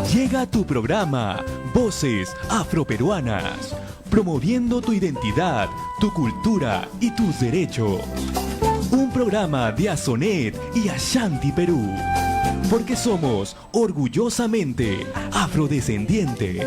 Llega tu programa Voces Afroperuanas, promoviendo tu identidad, tu cultura y tus derechos. Un programa de Azonet y Ashanti Perú, porque somos orgullosamente afrodescendientes.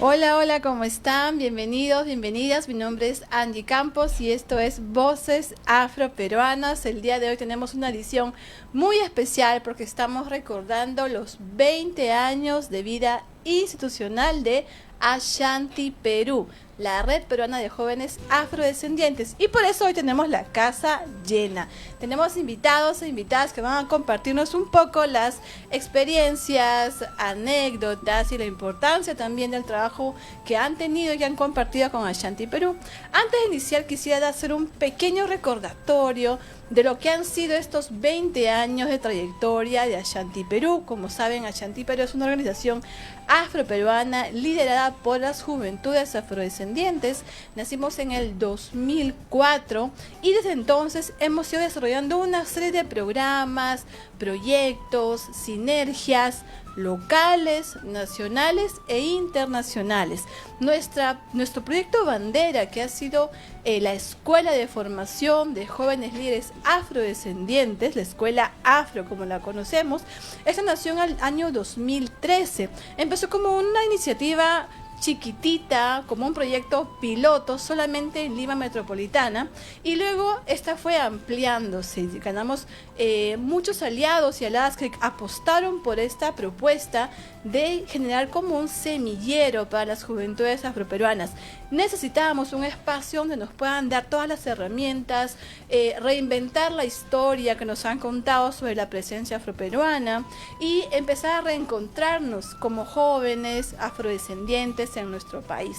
Hola, hola, ¿cómo están? Bienvenidos, bienvenidas. Mi nombre es Angie Campos y esto es Voces Afroperuanas. El día de hoy tenemos una edición muy especial porque estamos recordando los 20 años de vida institucional de Ashanti Perú, la red peruana de jóvenes afrodescendientes, y por eso hoy tenemos la casa llena. Tenemos invitados e invitadas que van a compartirnos un poco las experiencias, anécdotas y la importancia también del trabajo que han tenido y han compartido con Ashanti Perú. Antes de iniciar quisiera hacer un pequeño recordatorio de lo que han sido estos 20 años de trayectoria de Ashanti Perú. Como saben, Ashanti Perú es una organización afroperuana liderada por las juventudes afrodescendientes. Nacimos en el 2004 y desde entonces hemos ido desarrollando una serie de programas, proyectos, sinergias locales, nacionales e internacionales. Nuestro proyecto bandera, que ha sido la Escuela de Formación de Jóvenes Líderes Afrodescendientes, la Escuela Afro como la conocemos, esta nació en el año 2013. Empezó como una iniciativa chiquitita, como un proyecto piloto solamente en Lima Metropolitana, y luego esta fue ampliándose. Ganamos muchos aliados y aliadas que apostaron por esta propuesta de generar como un semillero para las juventudes afroperuanas. Necesitábamos un espacio donde nos puedan dar todas las herramientas, reinventar la historia que nos han contado sobre la presencia afroperuana y empezar a reencontrarnos como jóvenes afrodescendientes en nuestro país.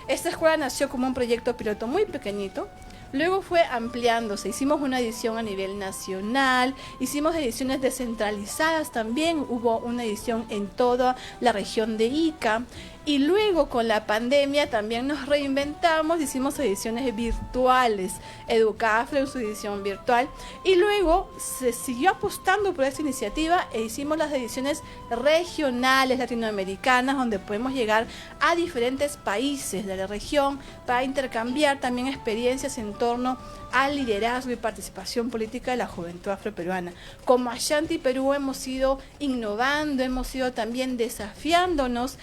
Esta escuela nació como un proyecto piloto muy pequeñito. Luego fue ampliándose, hicimos una edición a nivel nacional, hicimos ediciones descentralizadas también, hubo una edición en toda la región de Ica. Y luego con la pandemia también nos reinventamos, hicimos ediciones virtuales, Educafro en su edición virtual, y luego se siguió apostando por esta iniciativa e hicimos las ediciones regionales latinoamericanas, donde podemos llegar a diferentes países de la región para intercambiar también experiencias en torno al liderazgo y participación política de la juventud afroperuana. Como Ashanti Perú hemos ido innovando, hemos ido también desafiándonos,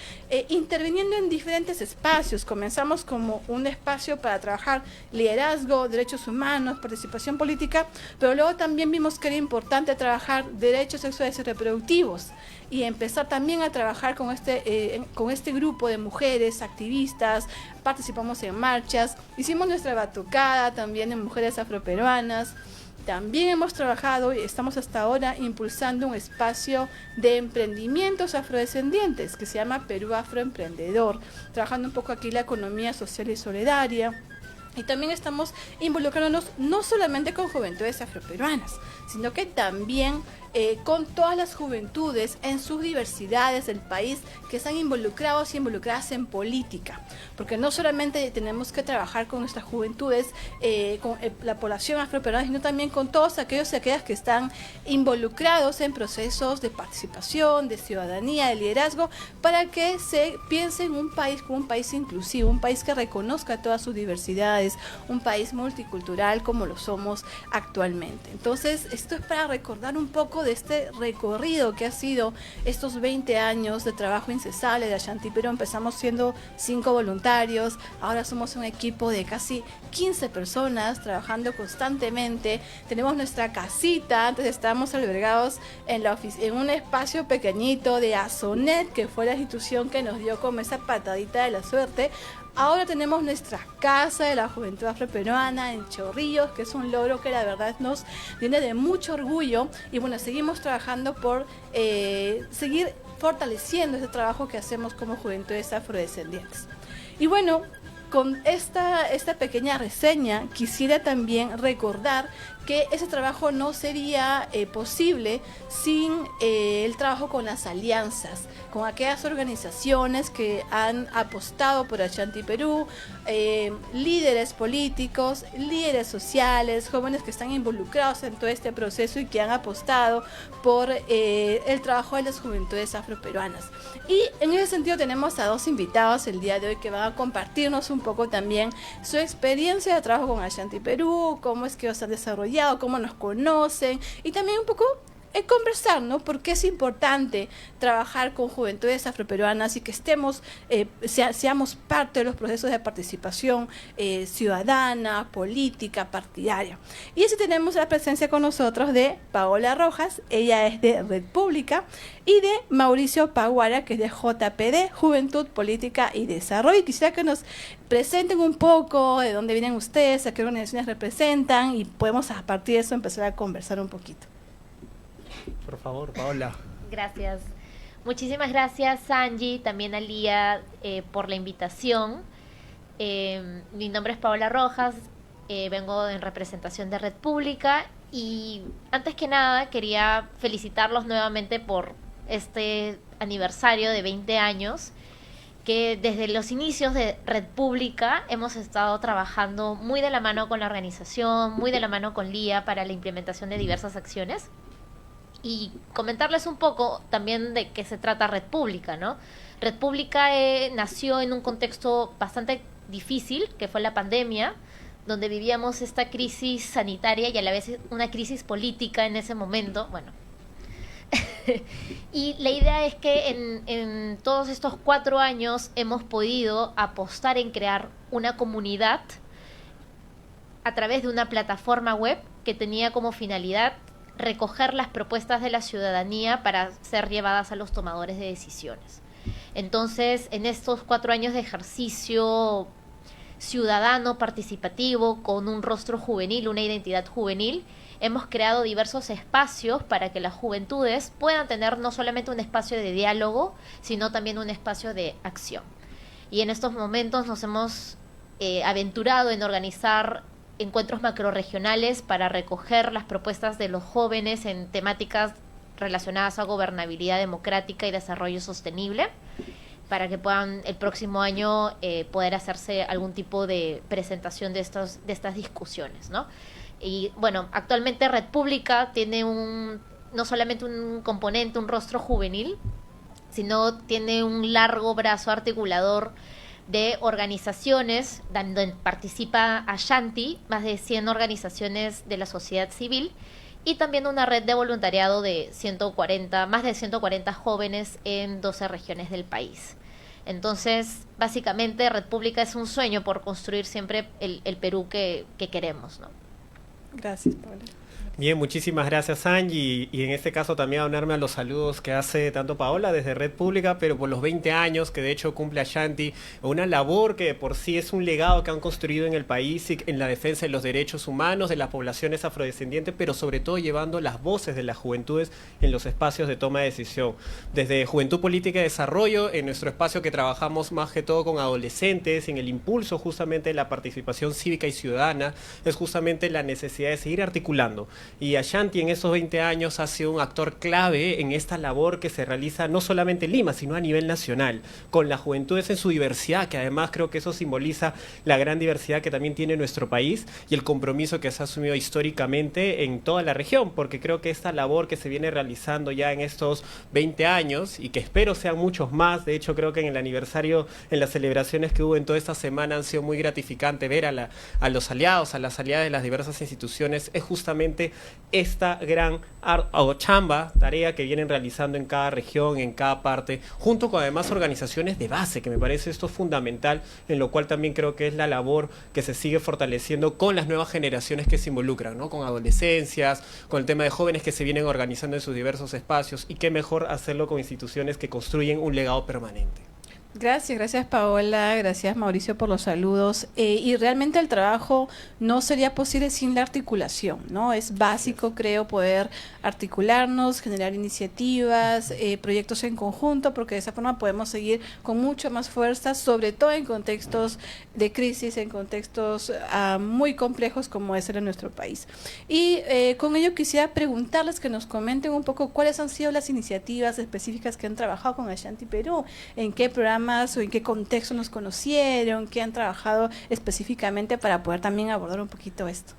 interviniendo en diferentes espacios. Comenzamos como un espacio para trabajar liderazgo, derechos humanos, participación política, pero luego también vimos que era importante trabajar derechos sexuales y reproductivos y empezar también a trabajar con este grupo de mujeres activistas. Participamos en marchas, hicimos nuestra batucada también en mujeres afroperuanas. También hemos trabajado y estamos hasta ahora impulsando un espacio de emprendimientos afrodescendientes que se llama Perú Afroemprendedor, trabajando un poco aquí la economía social y solidaria. Y también estamos involucrándonos no solamente con juventudes afroperuanas, sino que también con todas las juventudes en sus diversidades del país que están involucrados y involucradas en política. Porque no solamente tenemos que trabajar con nuestras juventudes, con la población afroperuana, sino también con todos aquellos y aquellas que están involucrados en procesos de participación, de ciudadanía, de liderazgo, para que se piense en un país como un país inclusivo, un país que reconozca todas sus diversidades, un país multicultural como lo somos actualmente. Entonces, esto es para recordar un poco de este recorrido que ha sido estos 20 años de trabajo incesable de Ashanti Perú. Empezamos siendo 5 voluntarios, ahora somos un equipo de casi 15 personas trabajando constantemente. Tenemos nuestra casita, antes estábamos albergados en un espacio pequeñito de Azonet, que fue la institución que nos dio como esa patadita de la suerte. Ahora tenemos nuestra casa de la juventud afroperuana en Chorrillos, que es un logro que la verdad nos viene de mucho orgullo. Y bueno, seguimos trabajando por seguir fortaleciendo ese trabajo que hacemos como juventudes afrodescendientes. Y bueno, con esta pequeña reseña quisiera también recordar que ese trabajo no sería posible sin el trabajo con las alianzas, con aquellas organizaciones que han apostado por Ashanti Perú, líderes políticos, líderes sociales, jóvenes que están involucrados en todo este proceso y que han apostado por el trabajo de las juventudes afroperuanas. Y en ese sentido tenemos a dos invitados el día de hoy que van a compartirnos un poco también su experiencia de trabajo con Ashanti Perú, cómo es que ellos han desarrollado, cómo nos conocen y también un poco conversar, ¿no? Porque es importante trabajar con juventudes afroperuanas y que estemos, seamos parte de los procesos de participación ciudadana, política, partidaria. Y así tenemos la presencia con nosotros de Paola Rojas, ella es de Red Pública, y de Mauricio Paguara, que es de JPD, Juventud, Política y Desarrollo. Y quisiera que nos presenten un poco de dónde vienen ustedes, a qué organizaciones representan, y podemos a partir de eso empezar a conversar un poquito. Por favor, Paola. Gracias. Muchísimas gracias, Angie, también a Lía, por la invitación. Mi nombre es Paola Rojas, vengo en representación de Red Pública y antes que nada quería felicitarlos nuevamente por este aniversario de 20 años, que desde los inicios de Red Pública hemos estado trabajando muy de la mano con la organización, muy de la mano con Lía para la implementación de diversas acciones. Y comentarles un poco también de qué se trata Red Pública, ¿no? Red Pública nació en un contexto bastante difícil, que fue la pandemia, donde vivíamos esta crisis sanitaria y a la vez una crisis política en ese momento. Bueno, y la idea es que en todos estos 4 años hemos podido apostar en crear una comunidad a través de una plataforma web que tenía como finalidad recoger las propuestas de la ciudadanía para ser llevadas a los tomadores de decisiones. Entonces, en estos 4 años de ejercicio ciudadano participativo, con un rostro juvenil, una identidad juvenil, hemos creado diversos espacios para que las juventudes puedan tener no solamente un espacio de diálogo, sino también un espacio de acción. Y en estos momentos nos hemos aventurado en organizar encuentros macrorregionales para recoger las propuestas de los jóvenes en temáticas relacionadas a gobernabilidad democrática y desarrollo sostenible, para que puedan el próximo año poder hacerse algún tipo de presentación de estas discusiones, ¿no? Y bueno, actualmente Red Pública tiene no solamente un componente, un rostro juvenil, sino tiene un largo brazo articulador de organizaciones donde participa Ashanti, más de 100 organizaciones de la sociedad civil, y también una red de voluntariado de más de 140 jóvenes en 12 regiones del país. Entonces, básicamente, Red Pública es un sueño por construir siempre el Perú que queremos, ¿no? Gracias, Paola. Bien, muchísimas gracias, Angie, y en este caso también aunarme a los saludos que hace tanto Paola desde Red Pública, pero por los 20 años que de hecho cumple Ashanti, una labor que por sí es un legado que han construido en el país y en la defensa de los derechos humanos de las poblaciones afrodescendientes, pero sobre todo llevando las voces de las juventudes en los espacios de toma de decisión. Desde Juventud, Política y Desarrollo, en nuestro espacio que trabajamos más que todo con adolescentes, en el impulso justamente de la participación cívica y ciudadana, es justamente la necesidad de seguir articulando. Y Ashanti en esos 20 años ha sido un actor clave en esta labor que se realiza no solamente en Lima, sino a nivel nacional, con las juventudes en su diversidad, que además creo que eso simboliza la gran diversidad que también tiene nuestro país y el compromiso que se ha asumido históricamente en toda la región, porque creo que esta labor que se viene realizando ya en estos 20 años y que espero sean muchos más, de hecho creo que en el aniversario, en las celebraciones que hubo en toda esta semana han sido muy gratificante ver a los aliados, a las aliadas de las diversas instituciones, es justamente esta gran tarea que vienen realizando en cada región, en cada parte, junto con además organizaciones de base, que me parece esto fundamental, en lo cual también creo que es la labor que se sigue fortaleciendo con las nuevas generaciones que se involucran, ¿no? Con adolescencias, con el tema de jóvenes que se vienen organizando en sus diversos espacios, y qué mejor hacerlo con instituciones que construyen un legado permanente. Gracias Paola, gracias Mauricio por los saludos. Y realmente el trabajo no sería posible sin la articulación, ¿no? Es básico, creo, poder articularnos, generar iniciativas, proyectos en conjunto, porque de esa forma podemos seguir con mucho más fuerza, sobre todo en contextos de crisis, en contextos muy complejos como es el de nuestro país. Y con ello quisiera preguntarles que nos comenten un poco cuáles han sido las iniciativas específicas que han trabajado con Ashanti Perú, en qué programas o en qué contexto nos conocieron, qué han trabajado específicamente para poder también abordar un poquito esto.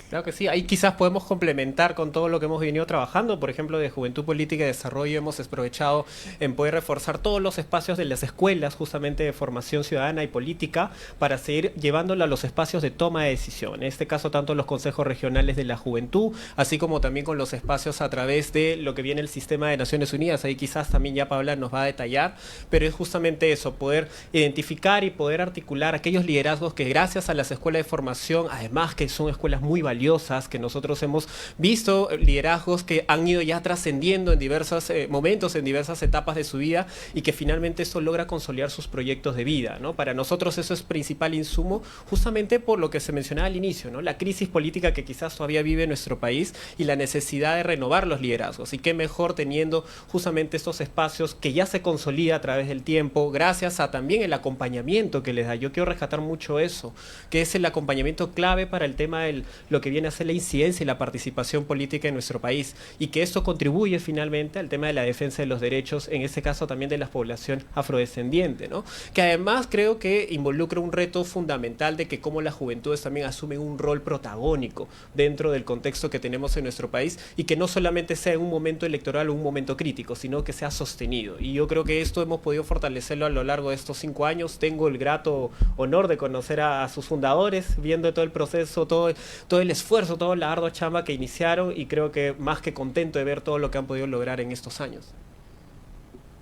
Claro que sí, ahí quizás podemos complementar con todo lo que hemos venido trabajando. Por ejemplo, de Juventud Política y Desarrollo hemos aprovechado en poder reforzar todos los espacios de las escuelas, justamente de formación ciudadana y política, para seguir llevándolo a los espacios de toma de decisión. En este caso, tanto los consejos regionales de la juventud, así como también con los espacios a través de lo que viene el sistema de Naciones Unidas. Ahí quizás también ya Paola nos va a detallar, pero es justamente eso, poder identificar y poder articular aquellos liderazgos que gracias a las escuelas de formación, además que son escuelas muy valiosas, que nosotros hemos visto liderazgos que han ido ya trascendiendo en diversos momentos, en diversas etapas de su vida, y que finalmente eso logra consolidar sus proyectos de vida, ¿no? Para nosotros eso es principal insumo, justamente por lo que se mencionaba al inicio, ¿no? La crisis política que quizás todavía vive nuestro país y la necesidad de renovar los liderazgos. Y qué mejor teniendo justamente estos espacios que ya se consolida a través del tiempo, gracias a también el acompañamiento que les da. Yo quiero rescatar mucho eso, que es el acompañamiento clave para el tema de lo que viene a ser la incidencia y la participación política en nuestro país, y que esto contribuye finalmente al tema de la defensa de los derechos, en este caso también de la población afrodescendiente, ¿no? Que además creo que involucra un reto fundamental de que cómo las juventudes también asumen un rol protagónico dentro del contexto que tenemos en nuestro país, y que no solamente sea en un momento electoral o un momento crítico, sino que sea sostenido. Y yo creo que esto hemos podido fortalecerlo a lo largo de estos 5 años. Tengo el grato honor de conocer a sus fundadores, viendo todo el proceso, todo el esfuerzo, toda la ardua chamba que iniciaron, y creo que más que contento de ver todo lo que han podido lograr en estos años.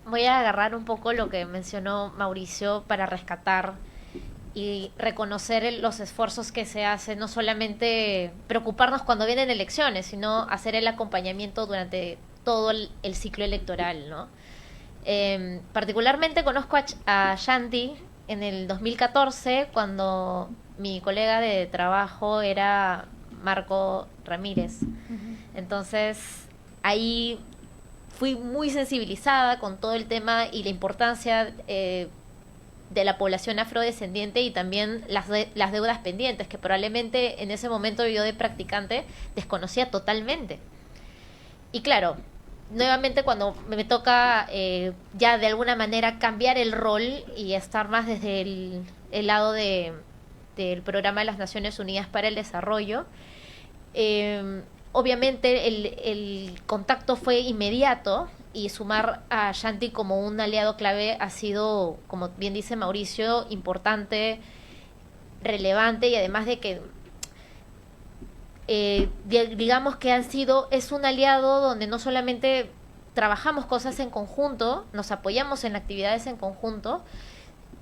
Voy a agarrar un poco lo que mencionó Mauricio para rescatar y reconocer los esfuerzos que se hacen, no solamente preocuparnos cuando vienen elecciones, sino hacer el acompañamiento durante todo el ciclo electoral, ¿no? Particularmente conozco a Shanti en el 2014, cuando mi colega de trabajo era Marco Ramírez. Entonces ahí fui muy sensibilizada con todo el tema y la importancia de la población afrodescendiente, y también las deudas pendientes que probablemente en ese momento yo de practicante desconocía totalmente. Y claro, nuevamente cuando me toca ya de alguna manera cambiar el rol y estar más desde el lado del Programa de las Naciones Unidas para el Desarrollo, obviamente el contacto fue inmediato, y sumar a Shanti como un aliado clave ha sido, como bien dice Mauricio, importante, relevante, y además de que digamos que es un aliado donde no solamente trabajamos cosas en conjunto, nos apoyamos en actividades en conjunto,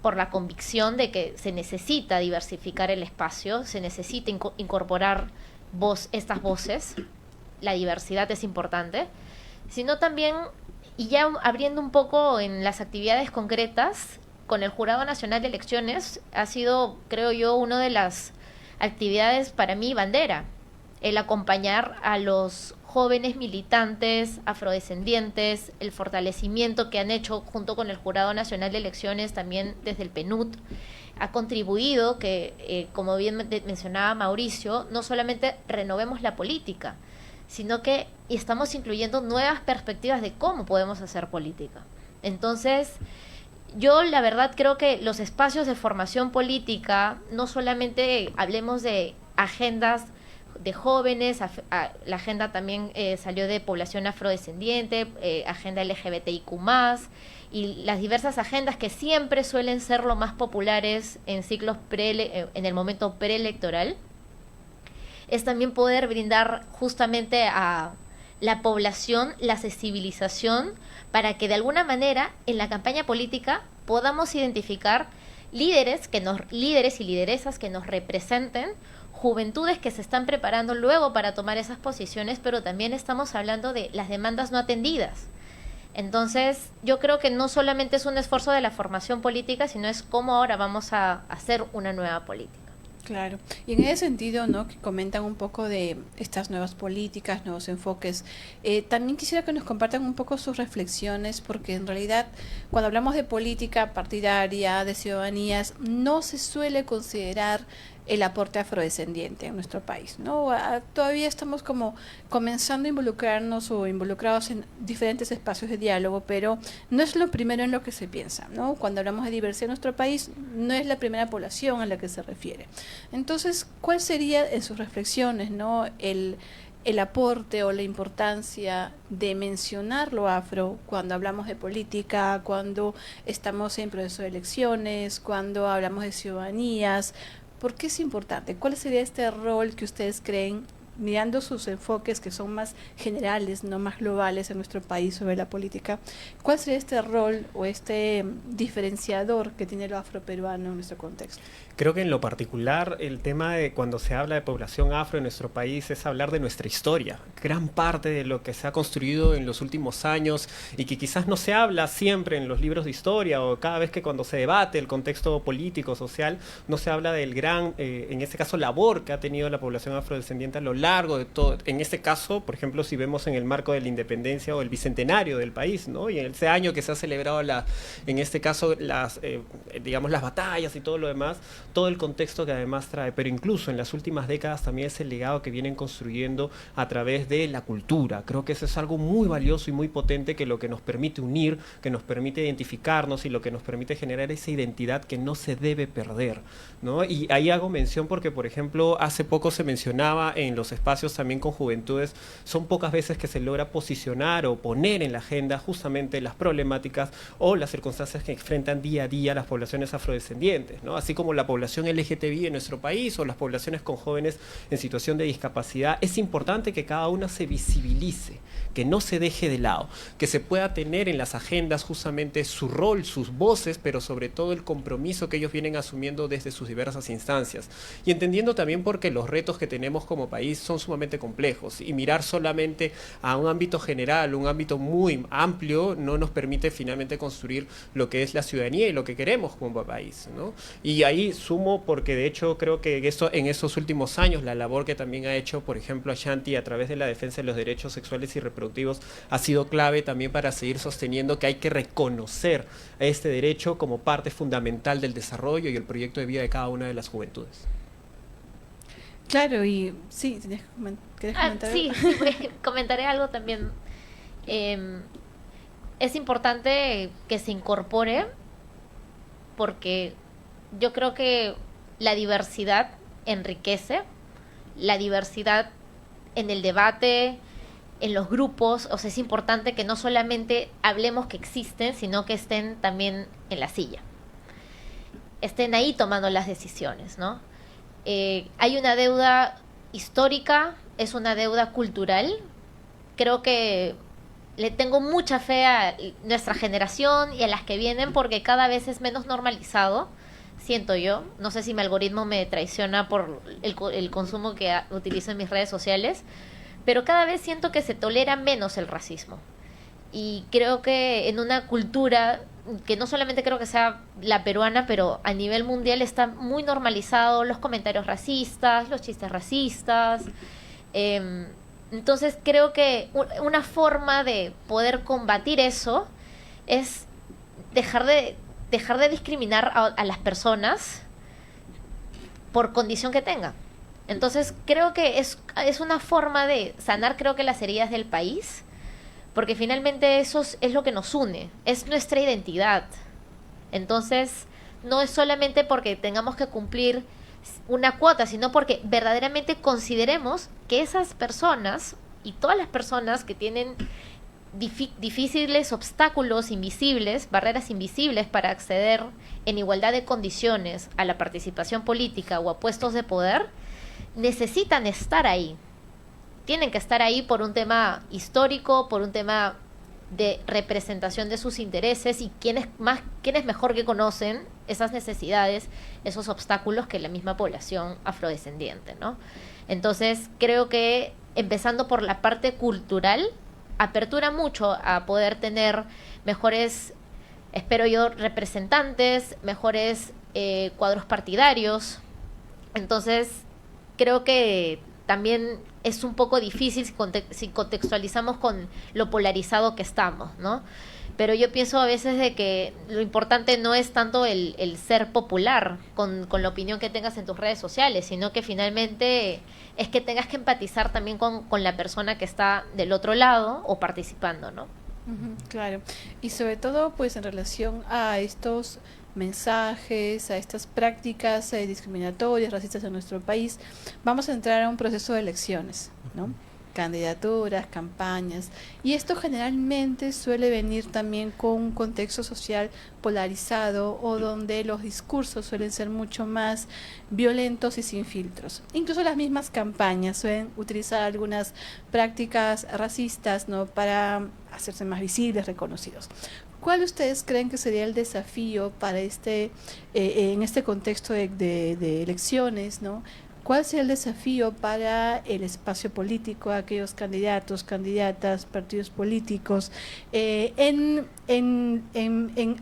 por la convicción de que se necesita diversificar el espacio, se necesita incorporar estas voces, la diversidad es importante, sino también, y ya abriendo un poco en las actividades concretas, con el Jurado Nacional de Elecciones ha sido, creo yo, una de las actividades para mí bandera, el acompañar a los jóvenes militantes afrodescendientes, el fortalecimiento que han hecho junto con el Jurado Nacional de Elecciones, también desde el PNUD, ha contribuido que, como bien mencionaba Mauricio, no solamente renovemos la política, sino que estamos incluyendo nuevas perspectivas de cómo podemos hacer política. Entonces, yo la verdad creo que los espacios de formación política, no solamente hablemos de agendas de jóvenes, la agenda también salió de población afrodescendiente, agenda LGBTIQ+, y las diversas agendas que siempre suelen ser lo más populares en ciclos en el momento preelectoral, es también poder brindar justamente a la población la sensibilización para que de alguna manera en la campaña política podamos identificar líderes y lideresas que nos representen, juventudes que se están preparando luego para tomar esas posiciones, pero también estamos hablando de las demandas no atendidas, Entonces, yo creo que no solamente es un esfuerzo de la formación política, sino es cómo ahora vamos a hacer una nueva política. Claro, y en ese sentido, ¿no? Que comentan un poco de estas nuevas políticas, nuevos enfoques, también quisiera que nos compartan un poco sus reflexiones, porque en realidad cuando hablamos de política partidaria, de ciudadanías, no se suele considerar el aporte afrodescendiente en nuestro país, ¿no? Todavía estamos como comenzando a involucrarnos o involucrados en diferentes espacios de diálogo, pero no es lo primero en lo que se piensa, ¿no? Cuando hablamos de diversidad en nuestro país, no es la primera población a la que se refiere. Entonces, ¿cuál sería en sus reflexiones, ¿no? El aporte o la importancia de mencionar lo afro cuando hablamos de política, cuando estamos en proceso de elecciones, cuando hablamos de ciudadanías? ¿Por qué es importante? ¿Cuál sería este rol que ustedes creen, mirando sus enfoques que son más generales, no más globales en nuestro país sobre la política? ¿Cuál sería este rol o este diferenciador que tiene lo afroperuano en nuestro contexto? Creo que en lo particular el tema de cuando se habla de población afro en nuestro país es hablar de nuestra historia. Gran parte de lo que se ha construido en los últimos años y que quizás no se habla siempre en los libros de historia o cada vez que cuando se debate el contexto político, social, no se habla del gran, en este caso, labor que ha tenido la población afrodescendiente a lo largo de todo. En este caso, por ejemplo, si vemos en el marco de la independencia o el bicentenario del país, ¿no? Y en ese año que se ha celebrado, en este caso, digamos, las batallas y todo lo demás, todo el contexto que además trae, pero incluso en las últimas décadas también es el legado que vienen construyendo a través de la cultura. Creo que eso es algo muy valioso y muy potente, que lo que nos permite unir, que nos permite identificarnos y lo que nos permite generar esa identidad que no se debe perder, ¿no? Y ahí hago mención porque, por ejemplo, hace poco se mencionaba en los espacios también con juventudes, son pocas veces que se logra posicionar o poner en la agenda justamente las problemáticas o las circunstancias que enfrentan día a día las poblaciones afrodescendientes, ¿no? Así como la población LGTBI en nuestro país o las poblaciones con jóvenes en situación de discapacidad. Es importante que cada una se visibilice, que no se deje de lado, que se pueda tener en las agendas justamente su rol, sus voces, pero sobre todo el compromiso que ellos vienen asumiendo desde sus diversas instancias. Y entendiendo también porque los retos que tenemos como país son sumamente complejos y mirar solamente a un ámbito general, un ámbito muy amplio, no nos permite finalmente construir lo que es la ciudadanía y lo que queremos como país, ¿no? Y ahí sumo porque de hecho creo que en esos últimos años la labor que también ha hecho, por ejemplo, Ashanti a través de la defensa de los derechos sexuales y reproductivos ha sido clave también para seguir sosteniendo que hay que reconocer a este derecho como parte fundamental del desarrollo y el proyecto de vida de cada una de las juventudes. Claro, y sí, ¿querés comentar sí, algo? sí, pues, comentaré algo también. Es importante que se incorpore porque yo creo que la diversidad enriquece, la diversidad en el debate, en los grupos. O sea, es importante que no solamente hablemos que existen, sino que estén también en la silla, estén ahí tomando las decisiones, ¿no? Hay una deuda histórica, es una deuda cultural. Creo que le tengo mucha fe a nuestra generación y a las que vienen porque cada vez es menos normalizado, siento yo. No sé si mi algoritmo me traiciona por el consumo que utilizo en mis redes sociales, pero cada vez siento que se tolera menos el racismo. Y creo que en una cultura que no solamente creo que sea la peruana, pero a nivel mundial está muy normalizado los comentarios racistas, los chistes racistas. Entonces creo que una forma de poder combatir eso es dejar de discriminar a las personas por condición que tengan. Entonces creo que es una forma de sanar, creo que las heridas del país, porque finalmente eso es lo que nos une, es nuestra identidad. Entonces no es solamente porque tengamos que cumplir una cuota, sino porque verdaderamente consideremos que esas personas y todas las personas que tienen difíciles obstáculos invisibles, barreras invisibles para acceder en igualdad de condiciones a la participación política o a puestos de poder, necesitan estar ahí. Tienen que estar ahí por un tema histórico, por un tema de representación de sus intereses y quiénes mejor que conocen esas necesidades, esos obstáculos que la misma población afrodescendiente, ¿no? Entonces creo que empezando por la parte cultural apertura mucho a poder tener mejores, espero yo, representantes, mejores cuadros partidarios. Entonces, creo que también es un poco difícil si contextualizamos con lo polarizado que estamos, ¿no? Pero yo pienso a veces de que lo importante no es tanto el ser popular con la opinión que tengas en tus redes sociales, sino que finalmente es que tengas que empatizar también con la persona que está del otro lado o participando, ¿no? Claro, y sobre todo pues en relación a estos mensajes, a estas prácticas discriminatorias, racistas en nuestro país, vamos a entrar a un proceso de elecciones, ¿no? Candidaturas, campañas, y esto generalmente suele venir también con un contexto social polarizado o donde los discursos suelen ser mucho más violentos y sin filtros. Incluso las mismas campañas suelen utilizar algunas prácticas racistas, ¿no?, para hacerse más visibles, reconocidos. ¿Cuál ustedes creen que sería el desafío para en este contexto de elecciones, ¿no? ¿Cuál sería el desafío para el espacio político, aquellos candidatos, candidatas, partidos políticos, en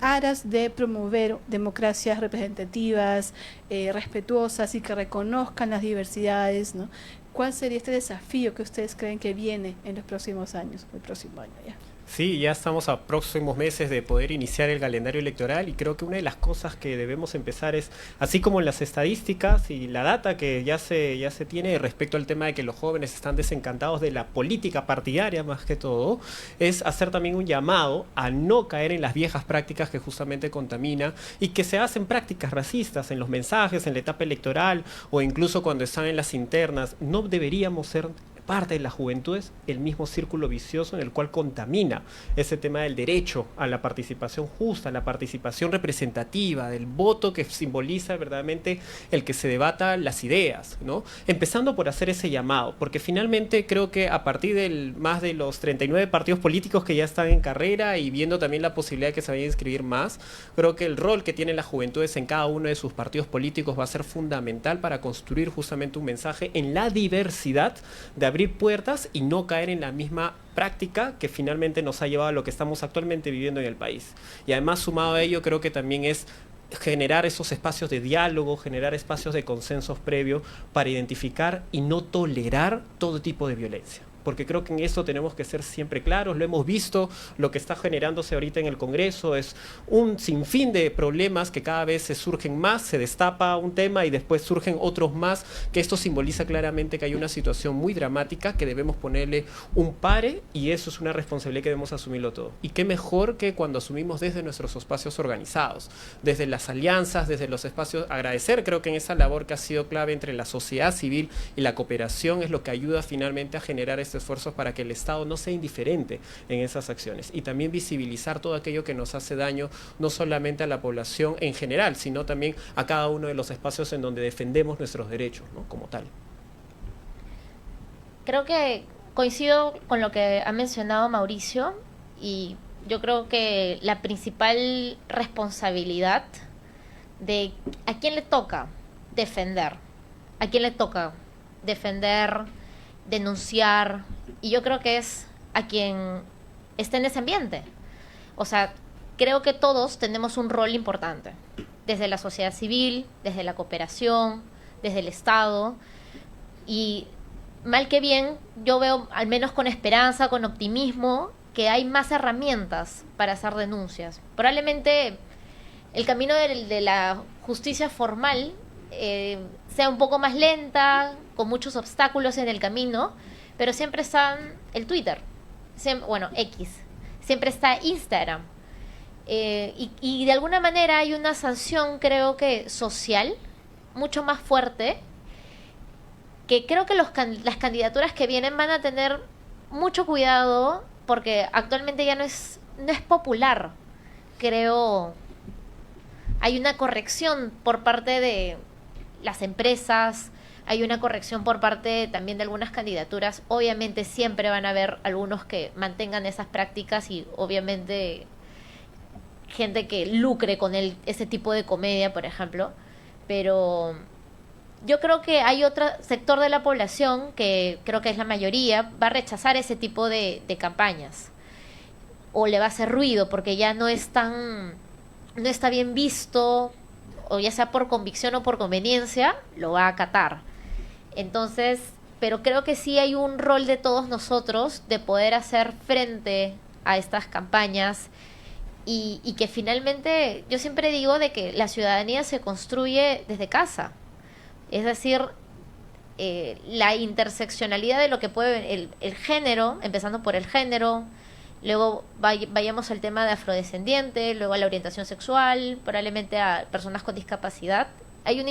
aras de promover democracias representativas, respetuosas y que reconozcan las diversidades, ¿no? ¿Cuál sería este desafío que ustedes creen que viene en los próximos años, el próximo año ya? Sí, ya estamos a próximos meses de poder iniciar el calendario electoral y creo que una de las cosas que debemos empezar es, así como las estadísticas y la data que ya se tiene respecto al tema de que los jóvenes están desencantados de la política partidaria más que todo, es hacer también un llamado a no caer en las viejas prácticas que justamente contaminan y que se hacen prácticas racistas en los mensajes, en la etapa electoral o incluso cuando están en las internas. No deberíamos ser parte de las juventudes el mismo círculo vicioso en el cual contamina ese tema del derecho a la participación justa, a la participación representativa, del voto que simboliza verdaderamente el que se debata las ideas, ¿no? Empezando por hacer ese llamado, porque finalmente creo que a partir del más de los 39 partidos políticos que ya están en carrera y viendo también la posibilidad de que se vayan a inscribir más, creo que el rol que tienen las juventudes en cada uno de sus partidos políticos va a ser fundamental para construir justamente un mensaje en la diversidad, de abrir puertas y no caer en la misma práctica que finalmente nos ha llevado a lo que estamos actualmente viviendo en el país. Y además, sumado a ello, creo que también es generar esos espacios de diálogo, generar espacios de consensos previos para identificar y no tolerar todo tipo de violencia. Porque creo que en eso tenemos que ser siempre claros, lo hemos visto, lo que está generándose ahorita en el Congreso es un sinfín de problemas que cada vez se surgen más, se destapa un tema y después surgen otros más, que esto simboliza claramente que hay una situación muy dramática que debemos ponerle un pare y eso es una responsabilidad que debemos asumirlo todo. Y qué mejor que cuando asumimos desde nuestros espacios organizados, desde las alianzas, desde los espacios, agradecer creo que en esa labor que ha sido clave entre la sociedad civil y la cooperación es lo que ayuda finalmente a generar esfuerzos para que el Estado no sea indiferente en esas acciones y también visibilizar todo aquello que nos hace daño no solamente a la población en general, sino también a cada uno de los espacios en donde defendemos nuestros derechos, ¿no?, como tal. Creo que coincido con lo que ha mencionado Mauricio y yo creo que la principal responsabilidad de a quién le toca defender, a quién le toca defender, denunciar, y yo creo que es a quien esté en ese ambiente. O sea, creo que todos tenemos un rol importante, desde la sociedad civil, desde la cooperación, desde el Estado, y mal que bien, yo veo, al menos con esperanza, con optimismo, que hay más herramientas para hacer denuncias. Probablemente el camino de la justicia formal sea un poco más lenta, con muchos obstáculos en el camino, pero siempre está el Twitter, X, siempre está Instagram, y de alguna manera hay una sanción, creo que social, mucho más fuerte, que creo que las candidaturas que vienen van a tener mucho cuidado, porque actualmente ya no es popular, creo. Hay una corrección por parte de las empresas, hay una corrección por parte también de algunas candidaturas. Obviamente siempre van a haber algunos que mantengan esas prácticas y obviamente gente que lucre con ese tipo de comedia, por ejemplo. Pero yo creo que hay otro sector de la población, que creo que es la mayoría, va a rechazar ese tipo de campañas. O le va a hacer ruido porque ya no está bien visto, o ya sea por convicción o por conveniencia, lo va a acatar. Entonces, pero creo que sí hay un rol de todos nosotros de poder hacer frente a estas campañas y que finalmente, yo siempre digo de que la ciudadanía se construye desde casa. Es decir, la interseccionalidad de lo que puede el género, empezando por el género, luego vayamos al tema de afrodescendiente, luego a la orientación sexual, probablemente a personas con discapacidad. Hay una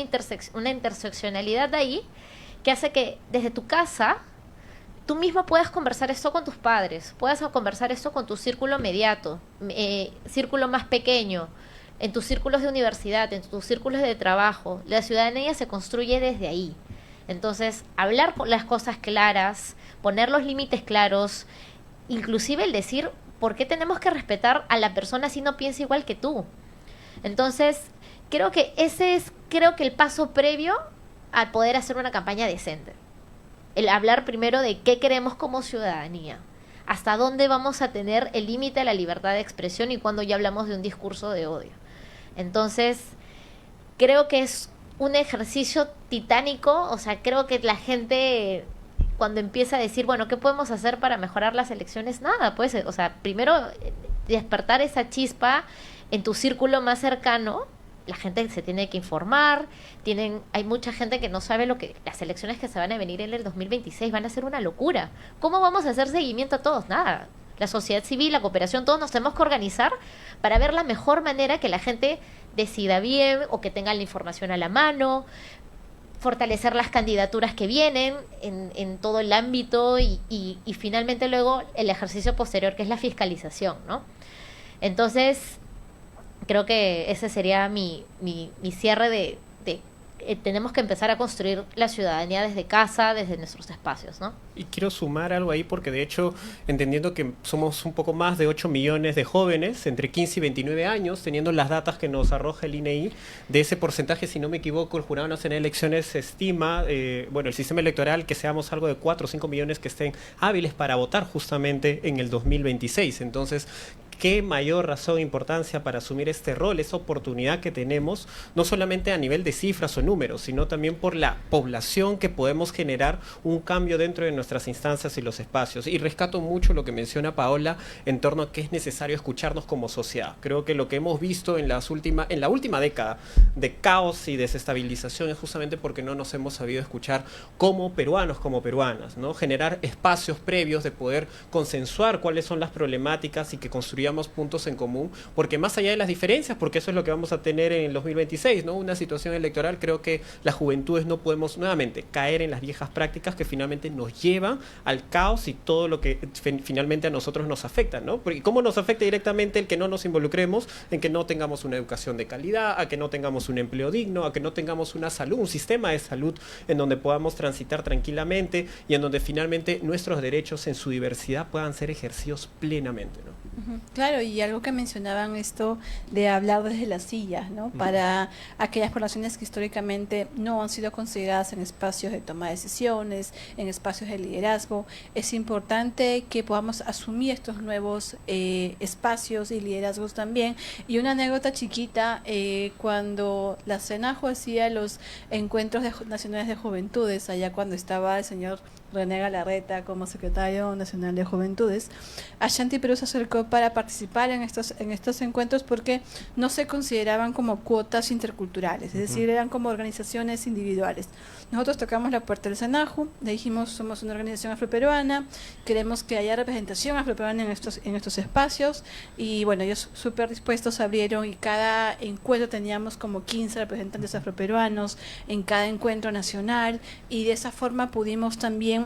interseccionalidad ahí que hace que desde tu casa tú mismo puedas conversar esto con tus padres, puedas conversar esto con tu círculo inmediato, círculo más pequeño, en tus círculos de universidad, en tus círculos de trabajo. La ciudadanía se construye desde ahí. Entonces, hablar con las cosas claras, poner los límites claros, inclusive el decir por qué tenemos que respetar a la persona si no piensa igual que tú. Entonces, creo que ese es el paso previo al poder hacer una campaña decente. El hablar primero de qué queremos como ciudadanía, hasta dónde vamos a tener el límite a la libertad de expresión y cuando ya hablamos de un discurso de odio. Entonces, creo que es un ejercicio titánico, o sea, creo que la gente cuando empieza a decir, bueno, ¿qué podemos hacer para mejorar las elecciones? Nada, pues, o sea, primero despertar esa chispa en tu círculo más cercano. La gente se tiene que informar, hay mucha gente que no sabe las elecciones que se van a venir en el 2026 van a ser una locura. ¿Cómo vamos a hacer seguimiento a todos? Nada. La sociedad civil, la cooperación, todos nos tenemos que organizar para ver la mejor manera que la gente decida bien o que tenga la información a la mano, fortalecer las candidaturas que vienen en todo el ámbito y finalmente luego el ejercicio posterior que es la fiscalización, ¿no? Entonces, creo que ese sería mi cierre de tenemos que empezar a construir la ciudadanía desde casa, desde nuestros espacios, ¿no? Y quiero sumar algo ahí porque de hecho, entendiendo que somos un poco más de 8 millones de jóvenes entre 15 y 29 años, teniendo las datas que nos arroja el INEI, de ese porcentaje, si no me equivoco, el Jurado Nacional de Elecciones se estima, el sistema electoral, que seamos algo de 4 o 5 millones que estén hábiles para votar justamente en el 2026. Entonces, qué mayor razón e importancia para asumir este rol, esa oportunidad que tenemos, no solamente a nivel de cifras o números, sino también por la población que podemos generar un cambio dentro de nuestras instancias y los espacios. Y rescato mucho lo que menciona Paola en torno a que es necesario escucharnos como sociedad. Creo que lo que hemos visto en la última década de caos y desestabilización es justamente porque no nos hemos sabido escuchar como peruanos, como peruanas, ¿no? Generar espacios previos de poder consensuar cuáles son las problemáticas y que construyamos puntos en común, porque más allá de las diferencias, porque eso es lo que vamos a tener en el 2026, ¿no? Una situación electoral, creo que las juventudes no podemos nuevamente caer en las viejas prácticas que finalmente nos llevan al caos y todo lo que finalmente a nosotros nos afecta, ¿no? Porque ¿cómo nos afecta directamente el que no nos involucremos en que no tengamos una educación de calidad, a que no tengamos un empleo digno, a que no tengamos una salud, un sistema de salud en donde podamos transitar tranquilamente y en donde finalmente nuestros derechos en su diversidad puedan ser ejercidos plenamente, ¿no? Claro, y algo que mencionaban esto de hablar desde las sillas, ¿no? Para aquellas poblaciones que históricamente no han sido consideradas en espacios de toma de decisiones, en espacios de liderazgo, es importante que podamos asumir estos nuevos espacios y liderazgos también. Y una anécdota chiquita, cuando la CENAJU hacía los encuentros nacionales de juventudes, allá cuando estaba el señor René Galarreta como secretario nacional de Juventudes, Ashanti Perú se acercó para participar en estos encuentros porque no se consideraban como cuotas interculturales, es decir, eran como organizaciones individuales. Nosotros tocamos la puerta del SENAJU, le dijimos, somos una organización afroperuana, queremos que haya representación afroperuana en estos espacios, y bueno, ellos súper dispuestos abrieron, y cada encuentro teníamos como 15 representantes afroperuanos en cada encuentro nacional, y de esa forma pudimos también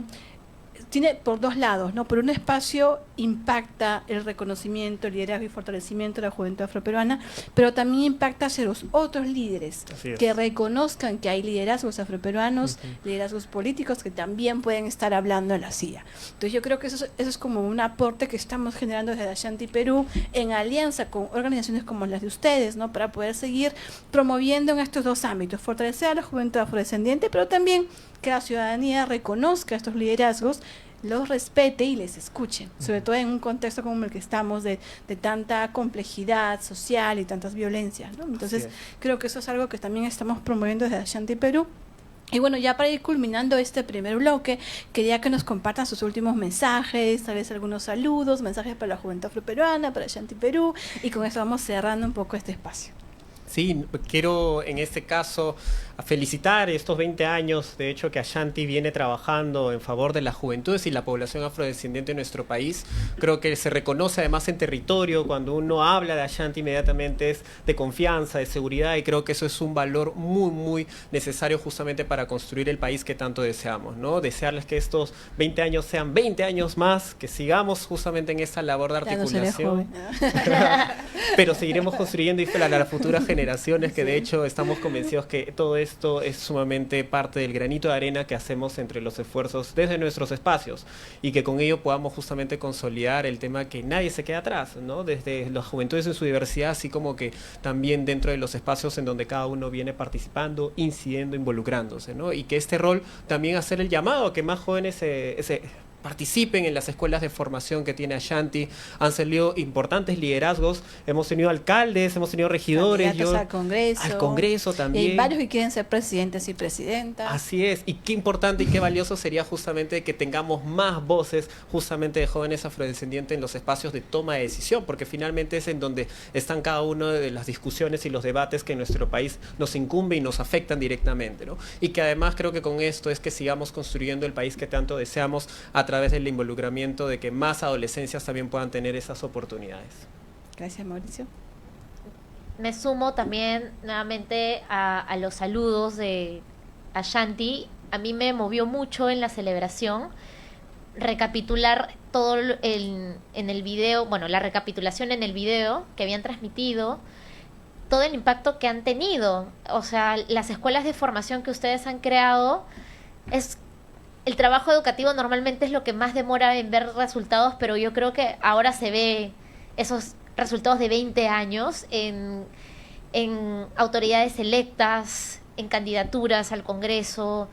tiene por dos lados, ¿no? Por un espacio impacta el reconocimiento, el liderazgo y fortalecimiento de la juventud afroperuana, pero también impacta hacia los otros líderes que reconozcan que hay liderazgos afroperuanos, liderazgos políticos que también pueden estar hablando en la silla. Entonces yo creo que eso es como un aporte que estamos generando desde Ashanti Perú en alianza con organizaciones como las de ustedes, ¿no? Para poder seguir promoviendo en estos dos ámbitos, fortalecer a la juventud afrodescendiente, pero también que la ciudadanía reconozca estos liderazgos, los respete y les escuche, sobre todo en un contexto como el que estamos de tanta complejidad social y tantas violencias, ¿no? Entonces creo que eso es algo que también estamos promoviendo desde Ashanti Perú. Y bueno, ya para ir culminando este primer bloque, quería que nos compartan sus últimos mensajes, tal vez algunos saludos, mensajes para la juventud afroperuana, para Ashanti Perú, y con eso vamos cerrando un poco este espacio. Sí, quiero en este caso felicitar estos 20 años, de hecho, que Ashanti viene trabajando en favor de las juventudes y la población afrodescendiente en nuestro país. Creo que se reconoce además en territorio, cuando uno habla de Ashanti inmediatamente es de confianza, de seguridad, y creo que eso es un valor muy, muy necesario justamente para construir el país que tanto deseamos, ¿no? Desearles que estos 20 años sean 20 años más, que sigamos justamente en esa labor de articulación. Pero seguiremos construyendo y para las futuras generaciones, que de hecho estamos convencidos que todo esto es sumamente parte del granito de arena que hacemos entre los esfuerzos desde nuestros espacios, y que con ello podamos justamente consolidar el tema que nadie se quede atrás, ¿no? Desde las juventudes en su diversidad, así como que también dentro de los espacios en donde cada uno viene participando, incidiendo, involucrándose, ¿no? Y que este rol también hacer el llamado a que más jóvenes participen en las escuelas de formación que tiene Ashanti. Han salido importantes liderazgos, hemos tenido alcaldes, hemos tenido regidores, al Congreso también. Y hay varios que quieren ser presidentes y presidentas. Así es, y qué importante y qué valioso sería justamente que tengamos más voces justamente de jóvenes afrodescendientes en los espacios de toma de decisión, porque finalmente es en donde están cada una de las discusiones y los debates que en nuestro país nos incumbe y nos afectan directamente, ¿no? Y que además creo que con esto es que sigamos construyendo el país que tanto deseamos a través del involucramiento de que más adolescencias también puedan tener esas oportunidades. Gracias, Mauricio. Me sumo también nuevamente a los saludos de Ashanti. A mí me movió mucho en la celebración recapitular todo en el video, bueno, la recapitulación en el video que habían transmitido, todo el impacto que han tenido. O sea, las escuelas de formación que ustedes han creado el trabajo educativo normalmente es lo que más demora en ver resultados, pero yo creo que ahora se ve esos resultados de 20 años en autoridades electas, en candidaturas al Congreso.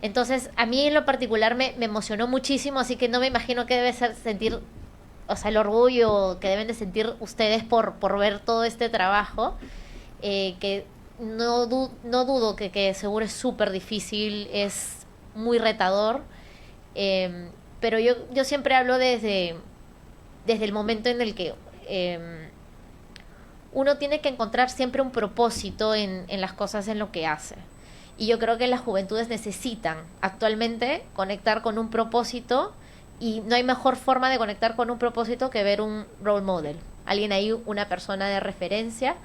Entonces, a mí en lo particular me emocionó muchísimo, así que no me imagino qué debe sentir, o sea, el orgullo que deben de sentir ustedes por ver todo este trabajo, que no dudo que seguro es súper difícil, es muy retador, pero yo siempre hablo desde el momento en el que uno tiene que encontrar siempre un propósito en las cosas, en lo que hace. Y yo creo que las juventudes necesitan actualmente conectar con un propósito, y no hay mejor forma de conectar con un propósito que ver un role model, alguien ahí, una persona de referencia,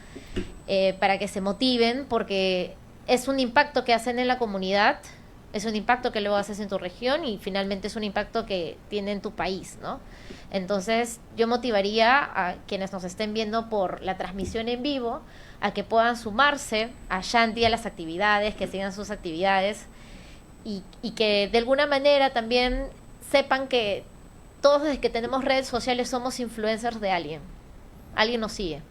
para que se motiven, porque es un impacto que hacen en la comunidad, es un impacto que luego haces en tu región y finalmente es un impacto que tiene en tu país, ¿no? Entonces yo motivaría a quienes nos estén viendo por la transmisión en vivo a que puedan sumarse a Ashanti, a las actividades, que sigan sus actividades, y que de alguna manera también sepan que todos desde que tenemos redes sociales somos influencers de alguien nos sigue.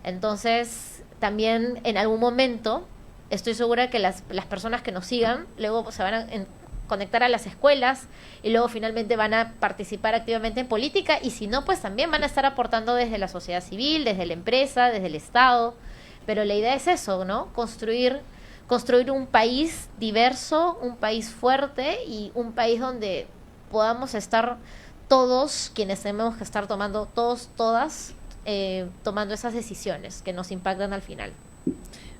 Entonces también en algún momento estoy segura que las personas que nos sigan luego se van a conectar a las escuelas y luego finalmente van a participar activamente en política, y si no, pues también van a estar aportando desde la sociedad civil, desde la empresa, desde el Estado. Pero la idea es eso, ¿no? Construir un país diverso, un país fuerte y un país donde podamos estar todos quienes tenemos que estar tomando, todas, tomando esas decisiones que nos impactan al final.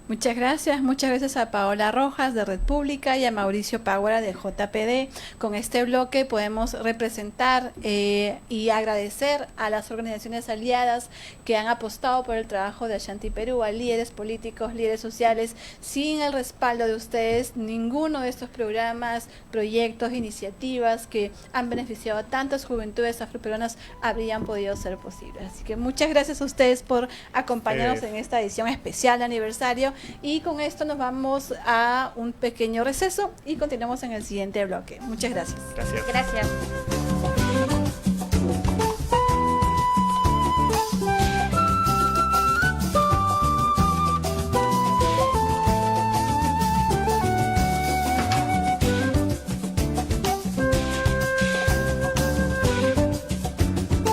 Muchas gracias a Paola Rojas de Red Pública y a Mauricio Páguara de JPD. Con este bloque podemos representar y agradecer a las organizaciones aliadas que han apostado por el trabajo de Ashanti Perú, a líderes políticos, líderes sociales. Sin el respaldo de ustedes, ninguno de estos programas, proyectos, iniciativas que han beneficiado a tantas juventudes afroperuanas habrían podido ser posibles. Así que muchas gracias a ustedes por acompañarnos en esta edición especial de aniversario. Y con esto nos vamos a un pequeño receso y continuamos en el siguiente bloque. Muchas gracias. Gracias. Gracias.